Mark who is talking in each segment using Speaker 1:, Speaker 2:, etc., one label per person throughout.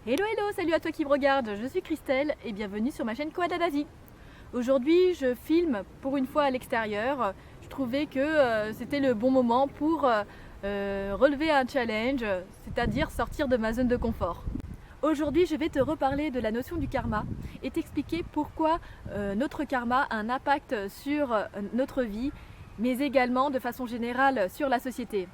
Speaker 1: Hello hello, salut à toi qui me regarde, je suis Christelle et bienvenue sur ma chaîne Koala d'Asie. Aujourd'hui je filme pour une fois à l'extérieur. Je trouvais que c'était le bon moment pour relever un challenge, c'est-à-dire sortir de ma zone de confort. Aujourd'hui je vais te reparler de la notion du karma et t'expliquer pourquoi notre karma a un impact sur notre vie, mais également de façon générale sur la société.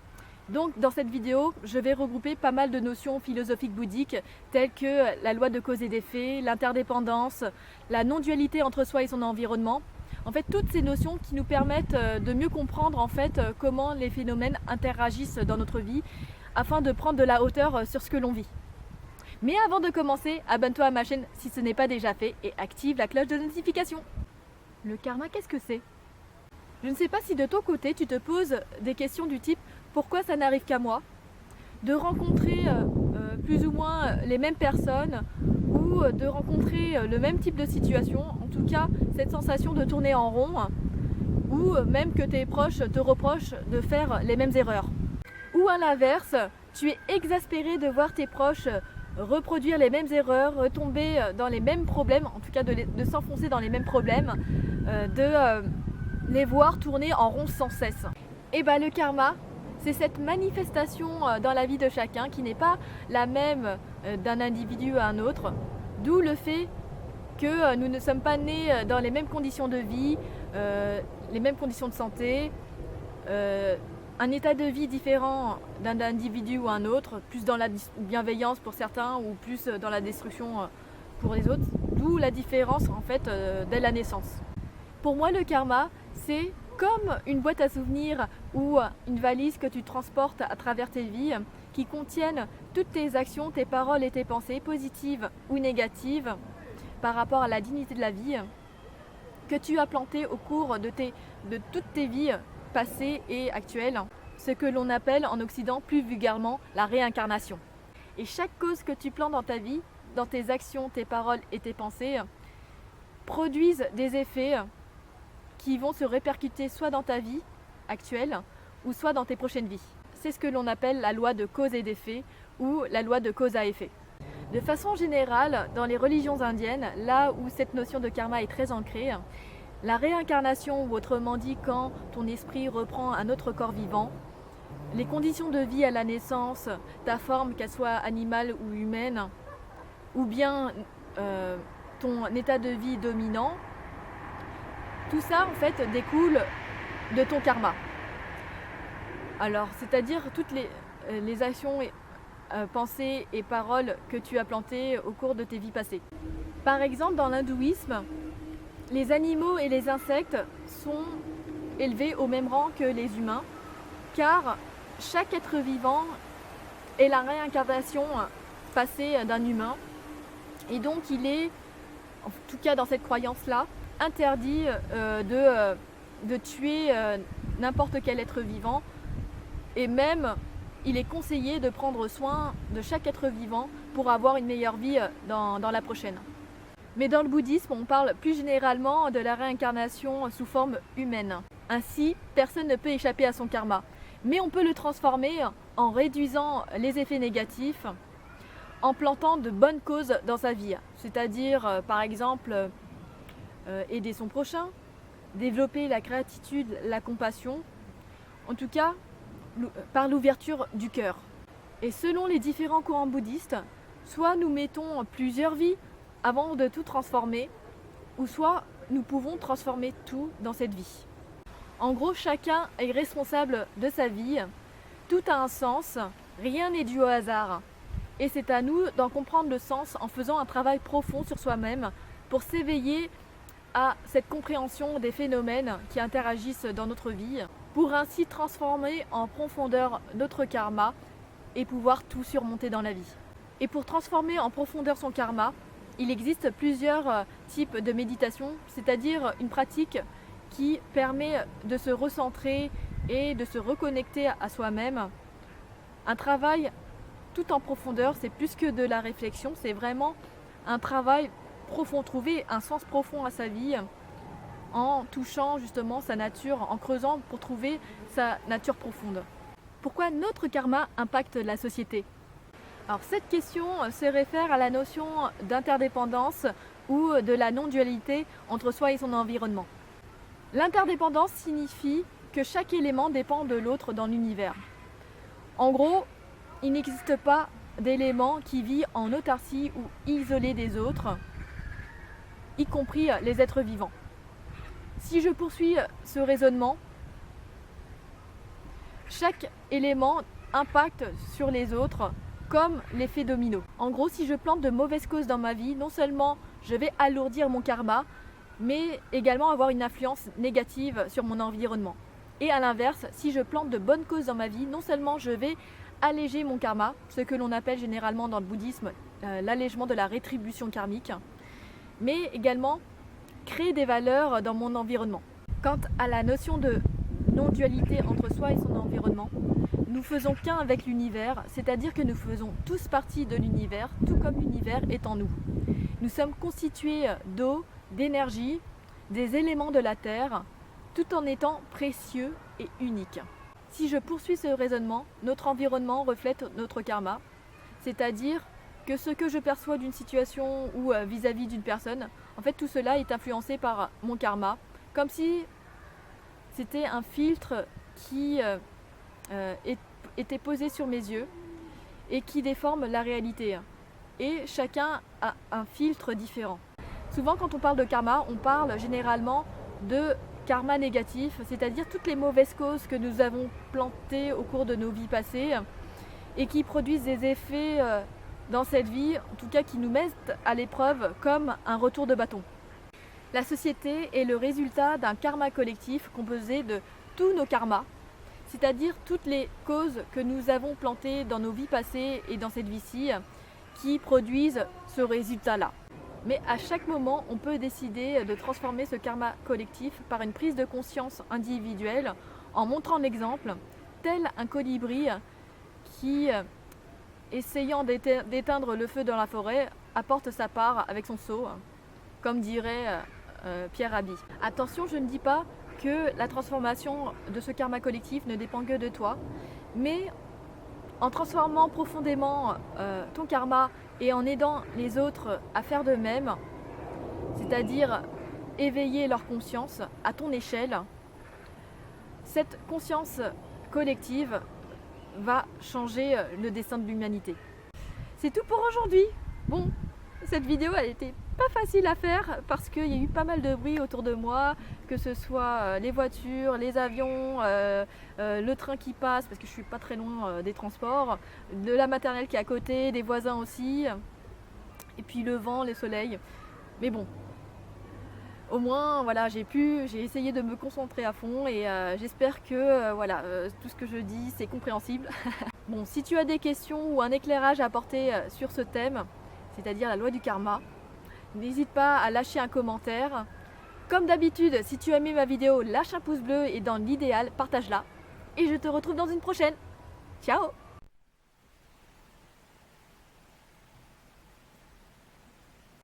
Speaker 1: Donc dans cette vidéo, je vais regrouper pas mal de notions philosophiques bouddhiques telles que la loi de cause et d'effet, l'interdépendance, la non-dualité entre soi et son environnement. En fait, toutes ces notions qui nous permettent de mieux comprendre en fait comment les phénomènes interagissent dans notre vie afin de prendre de la hauteur sur ce que l'on vit. Mais avant de commencer, abonne-toi à ma chaîne si ce n'est pas déjà fait et active la cloche de notification. Le karma, qu'est-ce que c'est ? Je ne sais pas si de ton côté tu te poses des questions du type pourquoi ça n'arrive qu'à moi ? De rencontrer plus ou moins les mêmes personnes ou de rencontrer le même type de situation, en tout cas cette sensation de tourner en rond ou même que tes proches te reprochent de faire les mêmes erreurs. Ou à l'inverse, tu es exaspéré de voir tes proches reproduire les mêmes erreurs, retomber dans les mêmes problèmes, en tout cas de s'enfoncer dans les mêmes problèmes, de les voir tourner en rond sans cesse. Et bien le karma, c'est cette manifestation dans la vie de chacun qui n'est pas la même d'un individu à un autre, d'où le fait que nous ne sommes pas nés dans les mêmes conditions de vie, les mêmes conditions de santé, un état de vie différent d'un individu ou un autre, plus dans la bienveillance pour certains ou plus dans la destruction pour les autres, d'où la différence en fait dès la naissance. Pour moi, le karma, c'est comme une boîte à souvenirs ou une valise que tu transportes à travers tes vies qui contiennent toutes tes actions, tes paroles et tes pensées, positives ou négatives, par rapport à la dignité de la vie, que tu as planté au cours de toutes tes vies passées et actuelles, ce que l'on appelle en Occident plus vulgairement la réincarnation. Et chaque cause que tu plantes dans ta vie, dans tes actions, tes paroles et tes pensées, produisent des effets qui vont se répercuter soit dans ta vie actuelle ou soit dans tes prochaines vies. C'est ce que l'on appelle la loi de cause et d'effet ou la loi de cause à effet. De façon générale, dans les religions indiennes, là où cette notion de karma est très ancrée, la réincarnation, ou autrement dit quand ton esprit reprend un autre corps vivant, les conditions de vie à la naissance, ta forme, qu'elle soit animale ou humaine, ou bien ton état de vie dominant, tout ça en fait découle de ton karma. Alors, c'est-à-dire toutes les actions, pensées et paroles que tu as plantées au cours de tes vies passées. Par exemple, dans l'hindouisme, les animaux et les insectes sont élevés au même rang que les humains, car chaque être vivant est la réincarnation passée d'un humain. Et donc il est, en tout cas dans cette croyance-là, interdit de tuer n'importe quel être vivant, et même il est conseillé de prendre soin de chaque être vivant pour avoir une meilleure vie dans la prochaine. Mais dans le bouddhisme, on parle plus généralement de la réincarnation sous forme humaine. Ainsi, personne ne peut échapper à son karma, mais on peut le transformer en réduisant les effets négatifs, en plantant de bonnes causes dans sa vie, c'est-à-dire par exemple aider son prochain, développer la gratitude, la compassion, en tout cas par l'ouverture du cœur. Et selon les différents courants bouddhistes, soit nous mettons plusieurs vies avant de tout transformer, ou soit nous pouvons transformer tout dans cette vie. En gros, chacun est responsable de sa vie, tout a un sens, rien n'est dû au hasard. Et c'est à nous d'en comprendre le sens en faisant un travail profond sur soi-même pour s'éveiller à cette compréhension des phénomènes qui interagissent dans notre vie, pour ainsi transformer en profondeur notre karma et pouvoir tout surmonter dans la vie. Et pour transformer en profondeur son karma, il existe plusieurs types de méditation, c'est-à-dire une pratique qui permet de se recentrer et de se reconnecter à soi-même. Un travail tout en profondeur, c'est plus que de la réflexion, c'est vraiment un travail profond, trouver un sens profond à sa vie en touchant justement sa nature, en creusant pour trouver sa nature profonde. Pourquoi notre karma impacte la société ? Alors cette question se réfère à la notion d'interdépendance ou de la non-dualité entre soi et son environnement. L'interdépendance signifie que chaque élément dépend de l'autre dans l'univers. En gros, il n'existe pas d'élément qui vit en autarcie ou isolé des autres, y compris les êtres vivants. Si je poursuis ce raisonnement, chaque élément impacte sur les autres comme l'effet domino. En gros, si je plante de mauvaises causes dans ma vie, non seulement je vais alourdir mon karma, mais également avoir une influence négative sur mon environnement. Et à l'inverse, si je plante de bonnes causes dans ma vie, non seulement je vais alléger mon karma, ce que l'on appelle généralement dans le bouddhisme l'allègement de la rétribution karmique, mais également créer des valeurs dans mon environnement. Quant à la notion de non-dualité entre soi et son environnement, nous faisons qu'un avec l'univers, c'est-à-dire que nous faisons tous partie de l'univers, tout comme l'univers est en nous. Nous sommes constitués d'eau, d'énergie, des éléments de la terre, tout en étant précieux et uniques. Si je poursuis ce raisonnement, notre environnement reflète notre karma, c'est-à-dire que ce que je perçois d'une situation ou vis-à-vis d'une personne, en fait tout cela est influencé par mon karma, comme si c'était un filtre qui était posé sur mes yeux et qui déforme la réalité. Et chacun a un filtre différent. Souvent quand on parle de karma, on parle généralement de karma négatif, c'est-à-dire toutes les mauvaises causes que nous avons plantées au cours de nos vies passées et qui produisent des effets dans cette vie, en tout cas qui nous mettent à l'épreuve comme un retour de bâton. La société est le résultat d'un karma collectif composé de tous nos karmas, c'est-à-dire toutes les causes que nous avons plantées dans nos vies passées et dans cette vie-ci qui produisent ce résultat-là. Mais à chaque moment, on peut décider de transformer ce karma collectif par une prise de conscience individuelle en montrant l'exemple, tel un colibri qui, essayant d'éteindre le feu dans la forêt, apporte sa part avec son seau, comme dirait Pierre Rabhi. Attention, je ne dis pas que la transformation de ce karma collectif ne dépend que de toi, mais en transformant profondément ton karma et en aidant les autres à faire de même, c'est-à-dire éveiller leur conscience à ton échelle, cette conscience collective va changer le destin de l'humanité. C'est tout pour aujourd'hui. Bon, cette vidéo elle était pas facile à faire parce qu'il y a eu pas mal de bruit autour de moi, que ce soit les voitures, les avions, le train qui passe parce que je suis pas très loin des transports, de la maternelle qui est à côté, des voisins aussi, et puis le vent, le soleil. Mais bon, au moins voilà, j'ai essayé de me concentrer à fond et j'espère que tout ce que je dis c'est compréhensible. Bon, si tu as des questions ou un éclairage à apporter sur ce thème, c'est-à-dire la loi du karma, n'hésite pas à lâcher un commentaire. Comme d'habitude, si tu as aimé ma vidéo, lâche un pouce bleu et dans l'idéal, partage-la. Et je te retrouve dans une prochaine. Ciao!